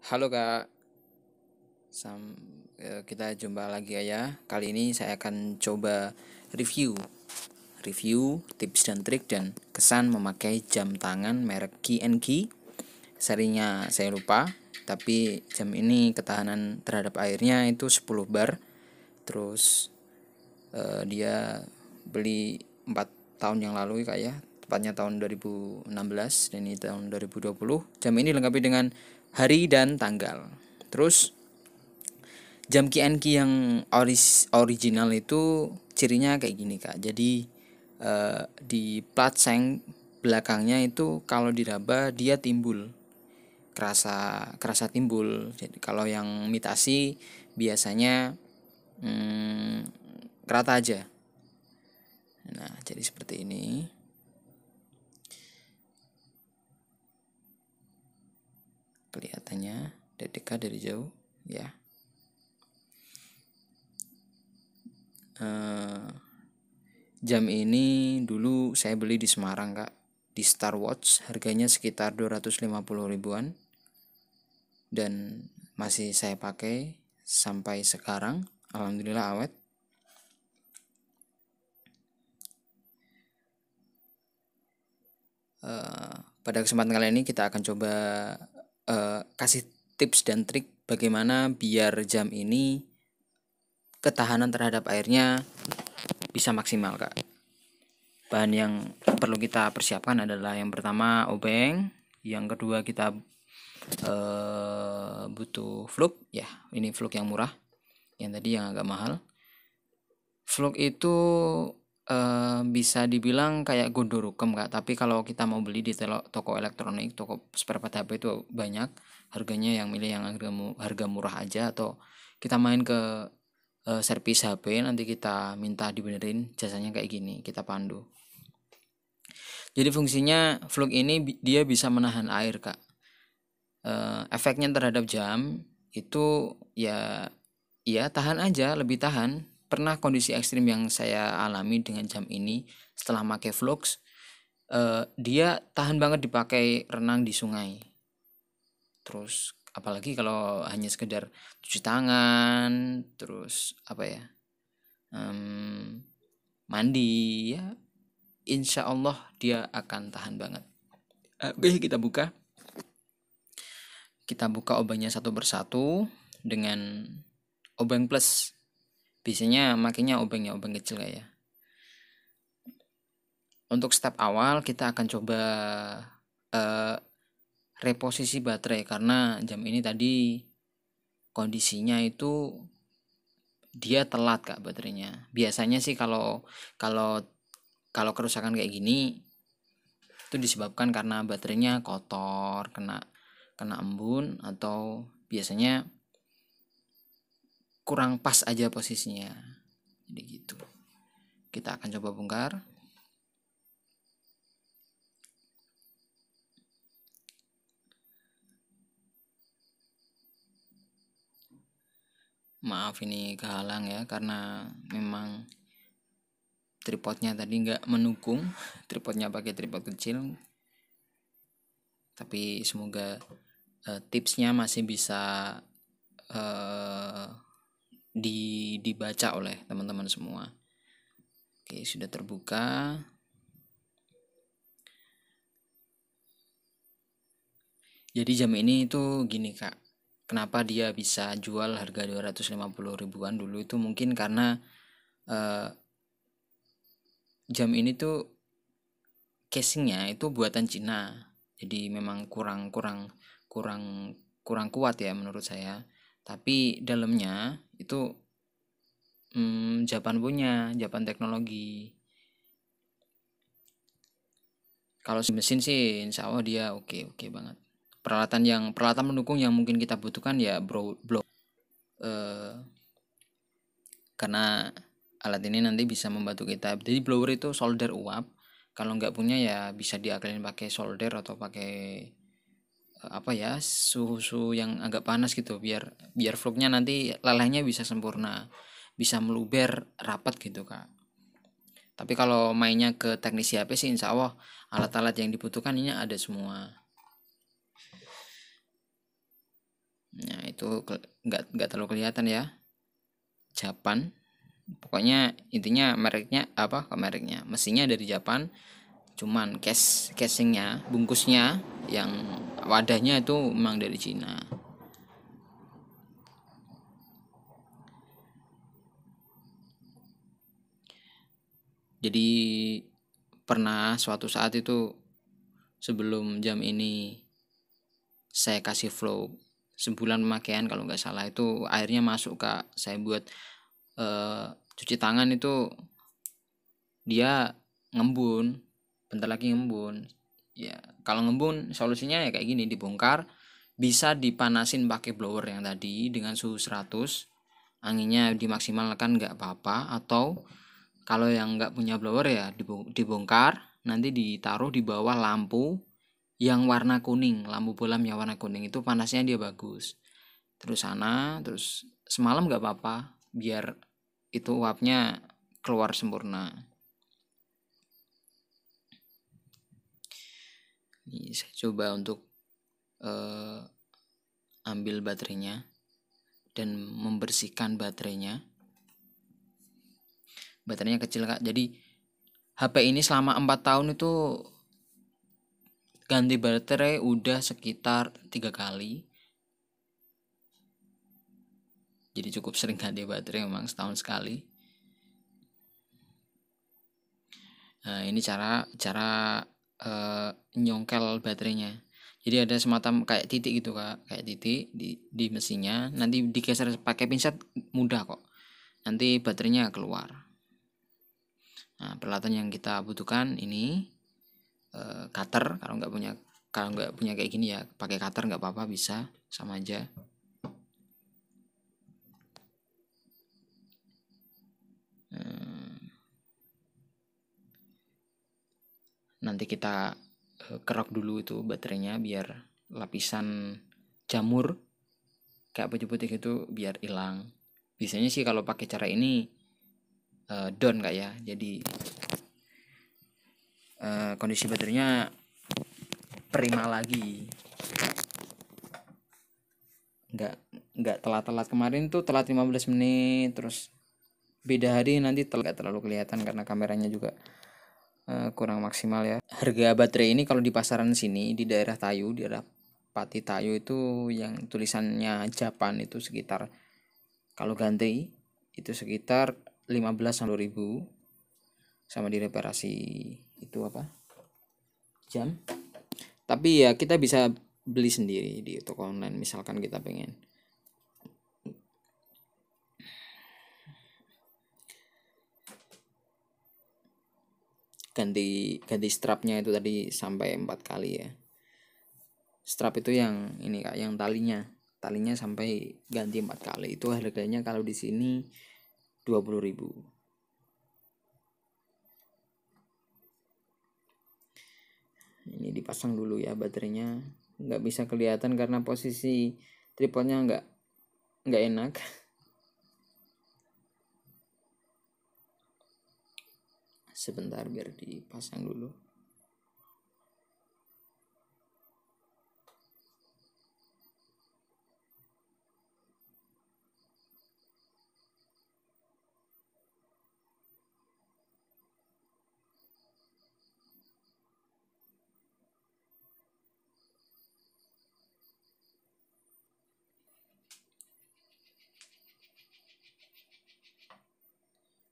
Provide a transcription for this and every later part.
Halo Kak, kita jumpa lagi ya. Kali ini saya akan coba review tips dan trik dan kesan memakai jam tangan merek Key&Key. Serinya saya lupa, tapi jam ini ketahanan terhadap airnya itu 10 bar. Terus dia beli 4 tahun yang lalu Kak ya, tepatnya tahun 2016 dan ini tahun 2020. Jam ini dilengkapi dengan hari dan tanggal. Terus jam Key&Key yang original itu cirinya kayak gini Kak. Jadi di plat seng belakangnya itu kalau diraba dia timbul, kerasa kerasa timbul. Jadi kalau yang imitasi biasanya rata aja. Nah, jadi seperti ini. Kelihatannya dari dekat dari jauh ya. Jam ini dulu saya beli di Semarang Kak, di Star Watch, harganya sekitar 250 ribuan dan masih saya pakai sampai sekarang, alhamdulillah awet. Pada kesempatan kali ini kita akan coba kasih tips dan trik bagaimana biar jam ini ketahanan terhadap airnya bisa maksimal Kak. Bahan yang perlu kita persiapkan adalah yang pertama obeng, yang kedua kita butuh fluk ya, ini fluk yang murah, yang tadi yang agak mahal. Fluk itu bisa dibilang kayak gondorukem Kak, tapi kalau kita mau beli di toko elektronik, toko spare part HP itu banyak, harganya yang milih yang harga murah aja, atau kita main ke servis HP, nanti kita minta dibenerin jasanya kayak gini, kita pandu. Jadi fungsinya fluk ini dia bisa menahan air Kak. Efeknya terhadap jam itu ya tahan aja, lebih tahan. Pernah kondisi ekstrim yang saya alami dengan jam ini setelah pakai Flux, dia tahan banget dipakai renang di sungai. Terus apalagi kalau hanya sekedar cuci tangan, terus apa ya, mandi ya, insya Allah dia akan tahan banget. Oke, kita buka obengnya satu persatu dengan obeng plus. Biasanya makanya obeng kecil ya. Untuk step awal kita akan coba reposisi baterai, karena jam ini tadi kondisinya itu dia telat Kak baterainya. Biasanya sih kalau kalau kalau kerusakan kayak gini itu disebabkan karena baterainya kotor, kena embun, atau biasanya kurang pas aja posisinya. Jadi gitu. Kita akan coba bongkar. Maaf ini kehalang ya, karena memang tripodnya tadi nggak mendukung. Tripodnya pakai tripod kecil. Tapi semoga tipsnya masih bisa dibaca oleh teman-teman semua. Oke, sudah terbuka. Jadi jam ini itu gini Kak, kenapa dia bisa jual harga 250 ribuan dulu itu mungkin karena jam ini tuh casingnya itu buatan Cina. Jadi memang kurang kurang kurang kurang kuat ya menurut saya. Tapi dalamnya itu Japan punya, Japan teknologi. Kalau mesin sih insya Allah dia oke oke banget. Peralatan mendukung yang mungkin kita butuhkan ya blow, karena alat ini nanti bisa membantu kita. Jadi blower itu solder uap. Kalau nggak punya ya bisa diakalin pakai solder atau pakai apa ya, suhu yang agak panas gitu, biar fluknya nanti lelehnya bisa sempurna, bisa meluber rapat gitu Kak. Tapi kalau mainnya ke teknisi HP sih insya Allah alat-alat yang dibutuhkan ini ada semua. itu nggak terlalu kelihatan ya, Japan. Pokoknya intinya mereknya apa, mereknya mesinnya dari Japan, cuman casingnya, bungkusnya, yang wadahnya itu memang dari Cina. Jadi pernah suatu saat itu sebelum jam ini saya kasih flow sebulan pemakaian kalau nggak salah, itu airnya masuk Kak. Saya buat cuci tangan itu dia ngembun, bentar lagi ngembun. Ya, kalau ngembun solusinya ya kayak gini, dibongkar, bisa dipanasin pakai blower yang tadi dengan suhu 100, anginnya dimaksimalkan nggak apa-apa. Atau kalau yang nggak punya blower ya dibongkar, nanti ditaruh di bawah lampu yang warna kuning, lampu bolam yang warna kuning, itu panasnya dia bagus. Terus terus semalam nggak apa-apa, biar itu uapnya keluar sempurna. Ini saya coba untuk ambil baterainya dan membersihkan baterainya. Baterainya kecil Kak, jadi HP ini selama 4 tahun itu ganti baterai udah sekitar 3 kali. Jadi cukup sering ganti baterai, memang setahun sekali. Nah, ini cara nyongkel baterainya. Jadi ada semacam kayak titik gitu Kak, kayak titik di mesinnya. Nanti digeser pakai pinset mudah kok. Nanti baterainya keluar. Nah, peralatan yang kita butuhkan ini cutter. Kalau nggak punya kayak gini ya pakai cutter nggak apa-apa, bisa, sama aja. Nanti kita kerok dulu itu baterainya biar lapisan jamur kayak putih-putih itu biar hilang. Biasanya sih kalau pakai cara ini down Kak ya, jadi kondisi baterainya prima lagi, nggak telat-telat. Kemarin tuh telat 15 menit, terus beda hari nanti nggak terlalu kelihatan karena kameranya juga kurang maksimal ya. Harga baterai ini kalau di pasaran sini di daerah Tayu, di daerah Pati Tayu itu yang tulisannya Japan itu sekitar, kalau ganti itu sekitar 15-20 ribu, sama di reparasi itu apa, jam. Tapi ya kita bisa beli sendiri di toko online misalkan kita pengen. Ganti strapnya itu tadi sampai 4 kali ya. Strap itu yang ini Kak, yang talinya sampai ganti 4 kali. Itu harganya kalau di sini 20.000. Ini dipasang dulu ya baterainya. Nggak bisa kelihatan karena posisi tripodnya nggak enak. Sebentar biar dipasang dulu.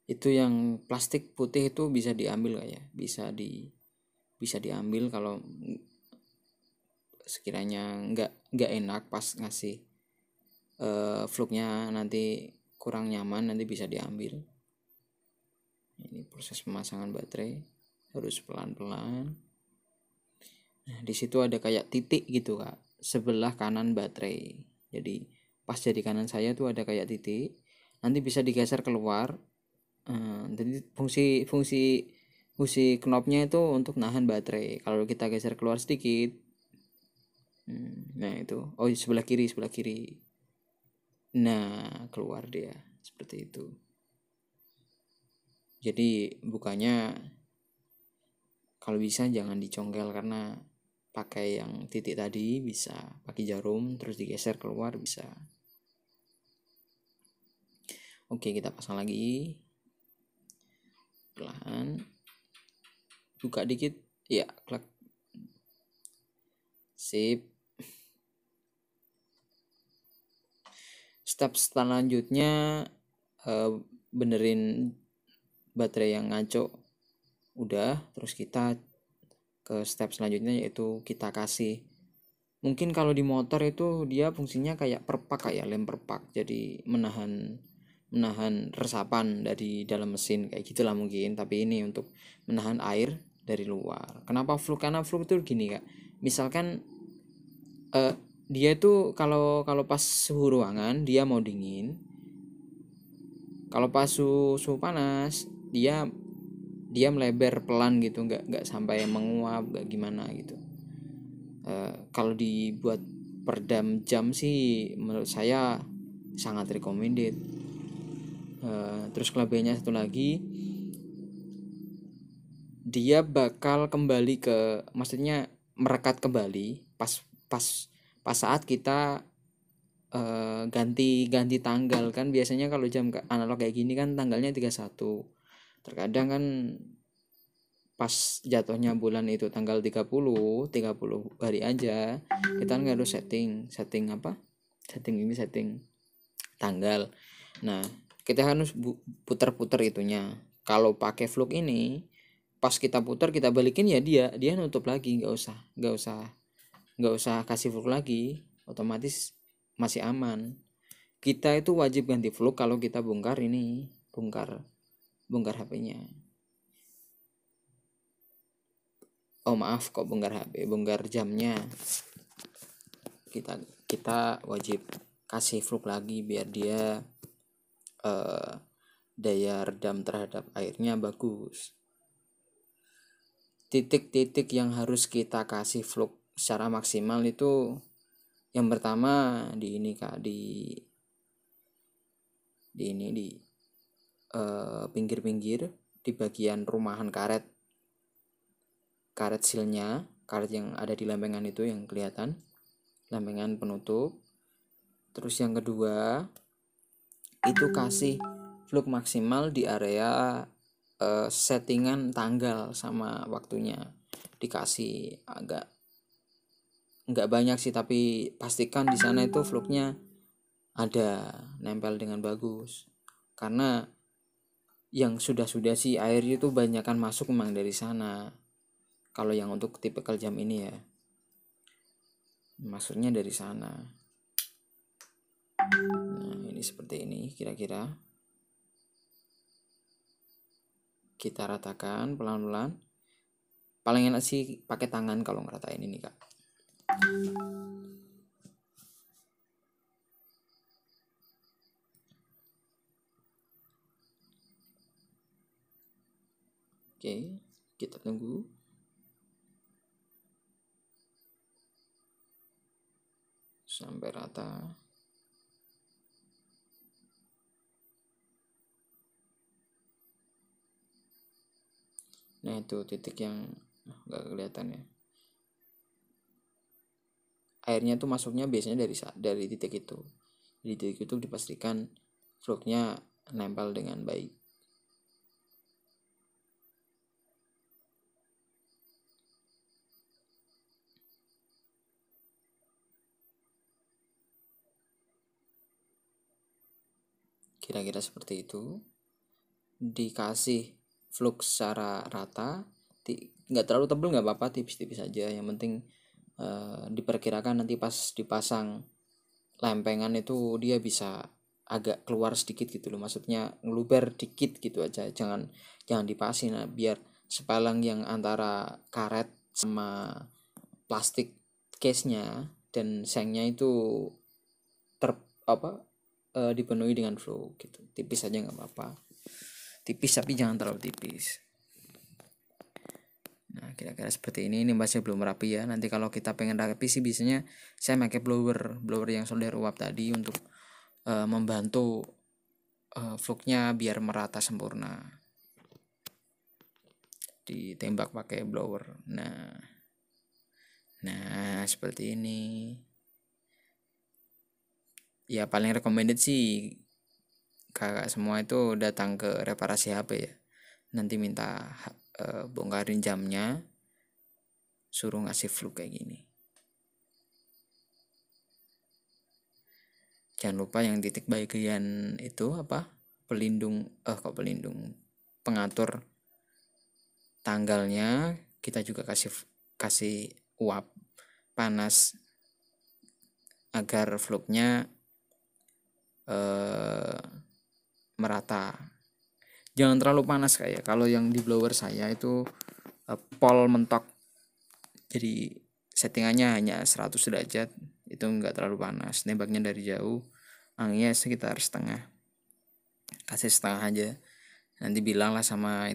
Itu yang plastik putih itu bisa diambil Kak ya, bisa diambil kalau sekiranya nggak enak pas ngasih vlognya nanti kurang nyaman, nanti bisa diambil. Ini proses pemasangan baterai harus pelan-pelan. Nah, di situ ada kayak titik gitu Kak, sebelah kanan baterai. Jadi pas jadi kanan saya tuh ada kayak titik, nanti bisa digeser keluar. Jadi fungsi knopnya itu untuk nahan baterai. Kalau kita geser keluar sedikit, nah itu, oh sebelah kiri. Nah keluar dia seperti itu. Jadi bukanya kalau bisa jangan dicongkel, karena pakai yang titik tadi bisa pakai jarum terus digeser keluar bisa. Oke, kita pasang lagi. Perlahan. Buka dikit. Ya, klik. Sip. Step selanjutnya benerin baterai yang ngaco. Udah, terus kita ke step selanjutnya yaitu kita kasih, mungkin kalau di motor itu dia fungsinya kayak perpak, kayak lem perpak, jadi menahan resapan dari dalam mesin kayak gitulah mungkin, tapi ini untuk menahan air dari luar. Kenapa fluk? Karena fluk itu gini kak, misalkan dia itu kalau pas suhu ruangan dia mau dingin, kalau pas suhu panas dia melebar pelan gitu, nggak sampai menguap, nggak gimana gitu. Kalau dibuat peredam jam sih menurut saya sangat recommended. Terus kelebihannya satu lagi, dia bakal kembali ke, maksudnya merekat kembali pas pas pas saat kita ganti tanggal kan. Biasanya kalau jam analog kayak gini kan tanggalnya 31. Terkadang kan pas jatuhnya bulan itu tanggal 30 hari aja, kita nggak harus setting apa, setting tanggal. Nah, kita harus putar-putar itunya. Kalau pakai fluk ini, pas kita putar kita balikin ya dia nutup lagi, nggak usah kasih fluk lagi, otomatis masih aman. Kita itu wajib ganti fluk kalau kita bongkar HP-nya. Oh maaf, kok bongkar HP, bongkar jamnya. Kita wajib kasih fluk lagi biar dia daya redam terhadap airnya bagus. Titik-titik yang harus kita kasih fluk secara maksimal itu, yang pertama di ini kak, di pinggir-pinggir, di bagian rumahan karet sealnya, karet yang ada di lempengan itu yang kelihatan, lempengan penutup. Terus yang kedua itu kasih fluk maksimal di area settingan tanggal sama waktunya, dikasih agak nggak banyak sih, tapi pastikan di sana itu fluknya ada nempel dengan bagus, karena yang sudah sih air itu banyakan masuk memang dari sana. Kalau yang untuk tipikal jam ini ya, maksudnya dari sana. Nah, ini seperti ini kira-kira. Kita ratakan pelan-pelan. Paling enak sih pakai tangan kalau ngeratain ini kak. Oke, kita tunggu. Sampai rata. Nah itu titik yang nggak kelihatan ya. Airnya tuh masuknya biasanya dari titik itu. Di titik itu dipastikan fluknya nempel dengan baik. Kira-kira seperti itu. Dikasih fluk secara rata, nggak terlalu tebal nggak apa-apa, tipis-tipis aja. Yang penting diperkirakan nanti pas dipasang lempengan itu dia bisa agak keluar sedikit gitu loh, maksudnya ngeluber dikit gitu aja, jangan dipasin. Nah, biar sepalang yang antara karet sama plastik case-nya dan sengnya itu dipenuhi dengan flow gitu. Tipis aja nggak apa-apa, tipis tapi jangan terlalu tipis. Nah kira-kira seperti ini masih belum rapi ya. Nanti kalau kita pengen rapi sih biasanya saya pakai blower yang solder uap tadi untuk membantu fluknya biar merata sempurna. Ditembak pakai blower. Nah seperti ini. Ya paling recommended sih kakak semua itu datang ke reparasi HP ya, nanti minta bongkarin jamnya, suruh ngasih fluk kayak gini. Jangan lupa yang titik bagian itu apa, pelindung pengatur tanggalnya kita juga kasih uap panas agar fluknya merata. Jangan terlalu panas kayak kalau yang di blower saya itu pol mentok, jadi settingannya hanya 100 derajat, itu enggak terlalu panas. Nembaknya dari jauh, anginnya sekitar setengah, kasih setengah aja. Nanti bilanglah sama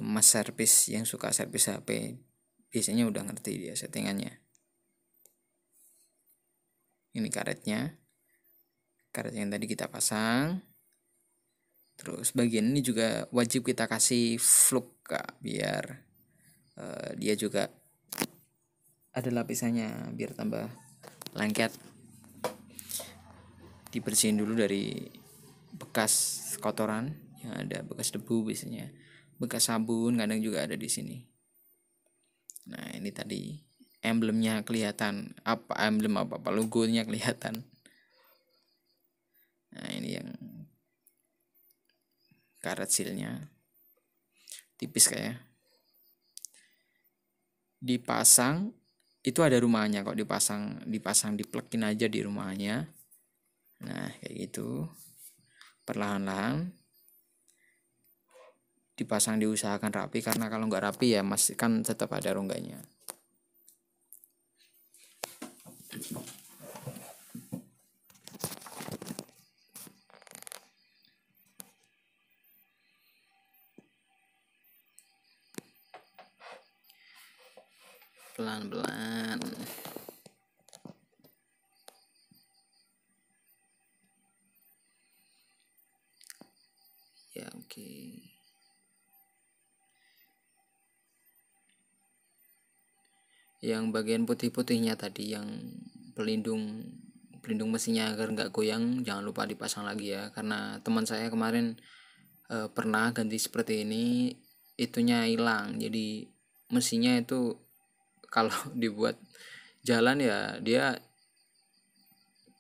mas servis yang suka servis HP, biasanya udah ngerti dia settingannya. Ini karet yang tadi kita pasang. Terus bagian ini juga wajib kita kasih fluk Kak, biar dia juga ada lapisannya biar tambah lengket. Dibersihin dulu dari bekas kotoran yang ada, bekas debu biasanya, bekas sabun kadang juga ada di sini. Nah ini tadi emblemnya kelihatan, apa logonya kelihatan. Nah ini yang karet sealnya, tipis kayak dipasang itu ada rumahnya kok, dipasang diplekin aja di rumahnya. Nah kayak gitu, perlahan-lahan dipasang, diusahakan rapi, karena kalau nggak rapi ya masih kan tetap ada rongganya. Pelan-pelan. Ya oke. Yang bagian putih-putihnya tadi yang pelindung mesinnya agar nggak goyang, jangan lupa dipasang lagi ya, karena teman saya kemarin pernah ganti seperti ini, itunya hilang. Jadi mesinnya itu kalau dibuat jalan ya dia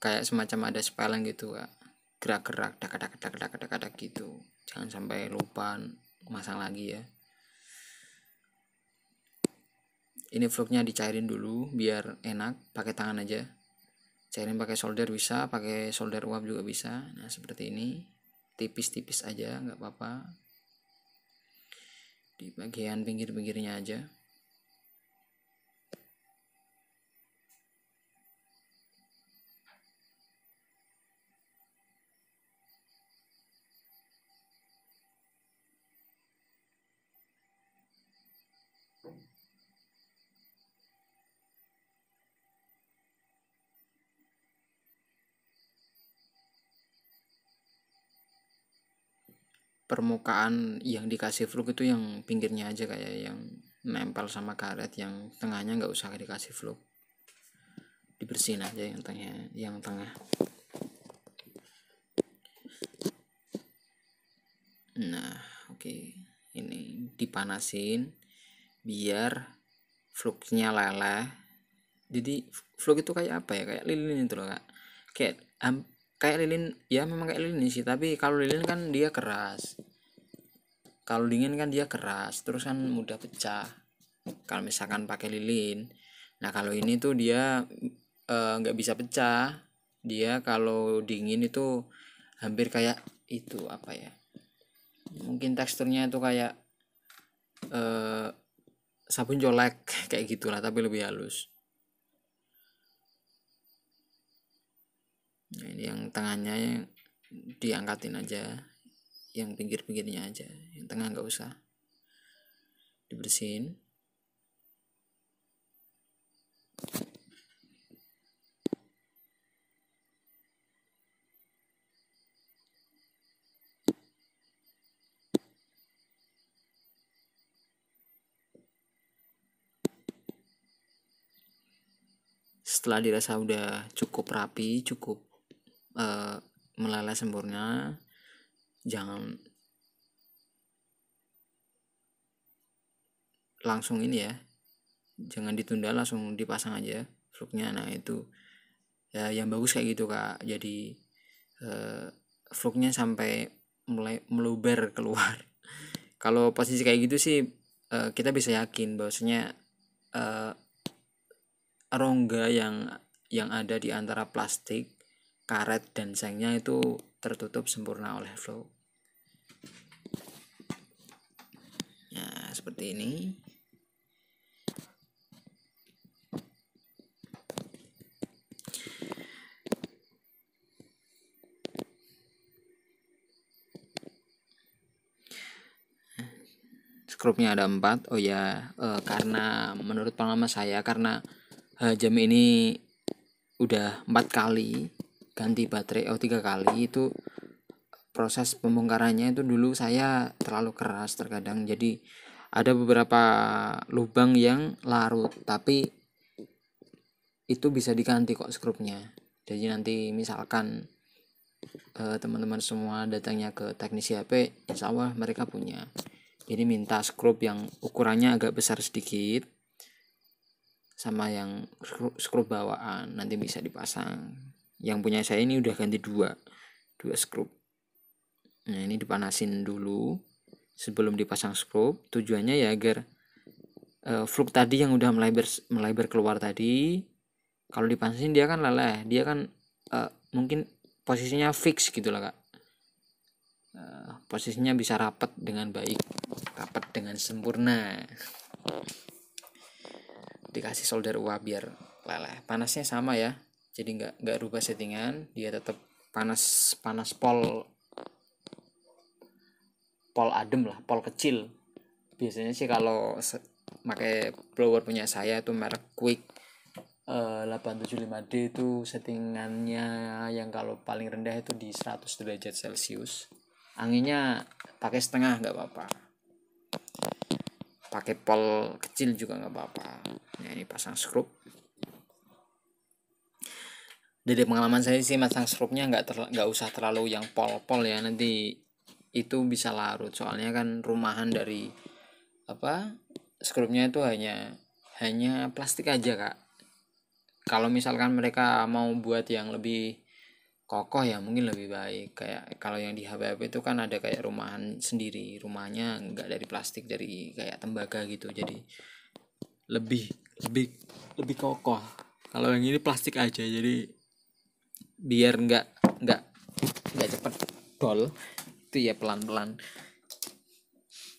kayak semacam ada spelling gitu Kak, gerak-gerak dak gitu. Jangan sampai lupa masang lagi ya. Ini fluknya dicairin dulu biar enak, pakai tangan aja. Cairin pakai solder bisa, pakai solder uap juga bisa. Nah seperti ini, tipis-tipis aja nggak apa-apa, di bagian pinggir-pinggirnya aja. Permukaan yang dikasih fluk itu yang pinggirnya aja, kayak yang nempel sama karet, yang tengahnya nggak usah dikasih fluk, dibersihin aja yang tengah. Nah oke, ini dipanasin biar fluknya leleh. Jadi fluk itu kayak apa ya, kayak lilin itu loh Kak, kayak lilin ya, memang kayak lilin sih, tapi kalau lilin kan dia keras, kalau dingin kan dia keras, terus kan mudah pecah kalau misalkan pakai lilin. Nah kalau ini tuh dia nggak bisa pecah, dia kalau dingin itu hampir kayak itu apa ya, mungkin teksturnya itu kayak sabun colek kayak gitulah, tapi lebih halus. Nah, ini yang tengahnya yang diangkatin aja, yang pinggir-pinggirnya aja, yang tengah nggak usah dibersihin. Setelah dirasa udah cukup rapi, cukup meleleh sempurna, jangan langsung ini ya, jangan ditunda, langsung dipasang aja vlognya. Nah itu ya yang bagus kayak gitu Kak, jadi vlognya sampai mulai meluber keluar. Kalau posisi kayak gitu sih kita bisa yakin bahwasanya rongga yang ada di antara plastik, karet dan sengnya itu tertutup sempurna oleh vlog. Nah, seperti ini. Skrupnya ada 4. Oh ya, karena menurut pengalaman saya, karena jam ini udah 4 kali ganti baterai, 3 kali, itu proses pembongkarannya itu dulu saya terlalu keras terkadang, jadi ada beberapa lubang yang larut, tapi itu bisa diganti kok skrupnya. Jadi nanti misalkan teman-teman semua datangnya ke teknisi HP, insya Allah mereka punya. Jadi minta skrup yang ukurannya agak besar sedikit sama yang skrup bawaan, nanti bisa dipasang. Yang punya saya ini udah ganti dua skrup. Nah ini dipanasin dulu sebelum dipasang skrup, tujuannya ya agar fluk tadi yang udah melebar keluar tadi, kalau dipanasin dia kan leleh, dia kan mungkin posisinya fix gitu lah Kak. Posisinya bisa rapat dengan baik, rapat dengan sempurna. Dikasih solder uap biar leleh. Panasnya sama ya, jadi nggak rubah settingan, dia tetap panas pol adem lah, pol kecil. Biasanya sih kalau pakai blower punya saya itu merek Quick 875D, itu settingannya yang kalau paling rendah itu di 100 derajat Celcius. Anginnya pakai setengah nggak apa-apa, pakai pol kecil juga nggak apa-apa. Nah ini pasang skrup. Dari pengalaman saya sih masang skrupnya nggak usah terlalu yang pol-pol ya, nanti itu bisa larut, soalnya kan rumahan dari skrupnya itu hanya plastik aja Kak. Kalau misalkan mereka mau buat yang lebih kokoh ya mungkin lebih baik, kayak kalau yang di HP itu kan ada kayak rumahan sendiri, rumahnya nggak dari plastik, dari kayak tembaga gitu, jadi lebih lebih lebih kokoh. Kalau yang ini plastik aja, jadi biar nggak cepet dol, itu ya pelan-pelan,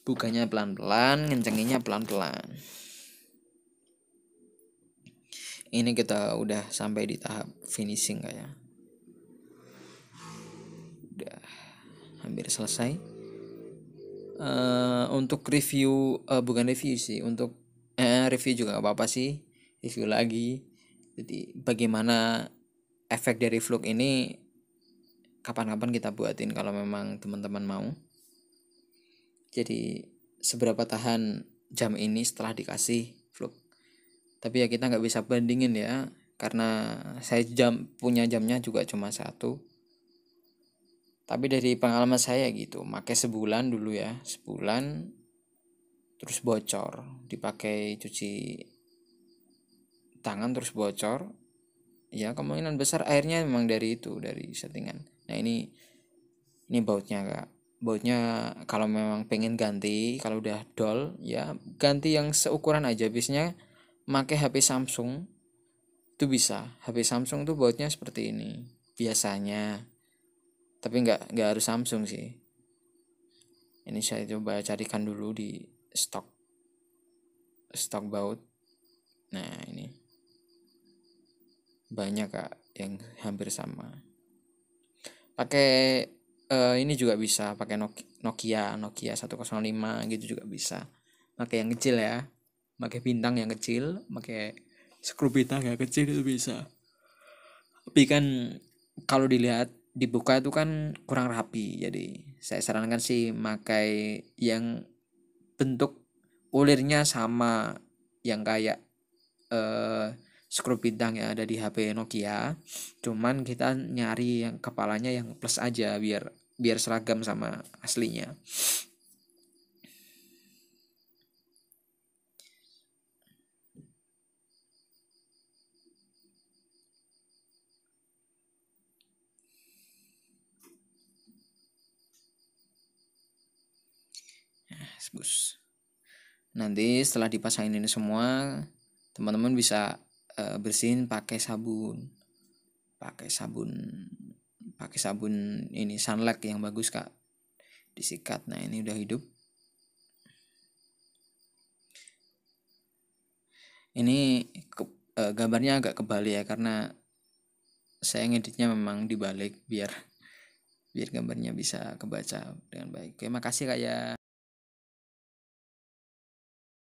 bukanya pelan-pelan, ngencenginnya pelan-pelan. Ini kita udah sampai di tahap finishing kayak, udah hampir selesai. Untuk review, bukan review sih, untuk review juga gak apa-apa sih, review lagi. Jadi bagaimana efek dari vlog ini kapan-kapan kita buatin kalau memang teman-teman mau. Jadi seberapa tahan jam ini setelah dikasih vlog. Tapi ya kita nggak bisa bandingin ya, karena saya punya jamnya juga cuma satu. Tapi dari pengalaman saya gitu, pakai sebulan dulu ya, sebulan terus bocor, dipakai cuci tangan terus bocor, ya kemungkinan besar airnya memang dari settingan. Nah ini bautnya Kak. Bautnya kalau memang pengen ganti, kalau udah dol ya ganti yang seukuran aja. Biasanya pakai HP Samsung itu bisa. HP Samsung tuh bautnya seperti ini biasanya. Tapi nggak harus Samsung sih. Ini saya coba carikan dulu di stok baut. Nah ini banyak Kak yang hampir sama. Pakai ini juga bisa, pakai Nokia 105 gitu juga bisa. Pakai yang kecil ya, pakai bintang yang kecil, pakai skru bintang yang kecil itu bisa. Tapi kan kalau dilihat dibuka itu kan kurang rapi, jadi saya sarankan sih pakai yang bentuk ulirnya sama, yang kayak skrup bintang yang ada di HP Nokia, cuman kita nyari yang kepalanya yang plus aja biar biar seragam sama aslinya. Bus. Nanti setelah dipasangin ini semua, teman-teman bisa bersihin pakai sabun ini Sunlight yang bagus Kak, disikat. Nah ini udah hidup. Ini gambarnya agak kebalik ya karena saya ngeditnya memang dibalik biar gambarnya bisa kebaca dengan baik. Oke, makasih Kak ya.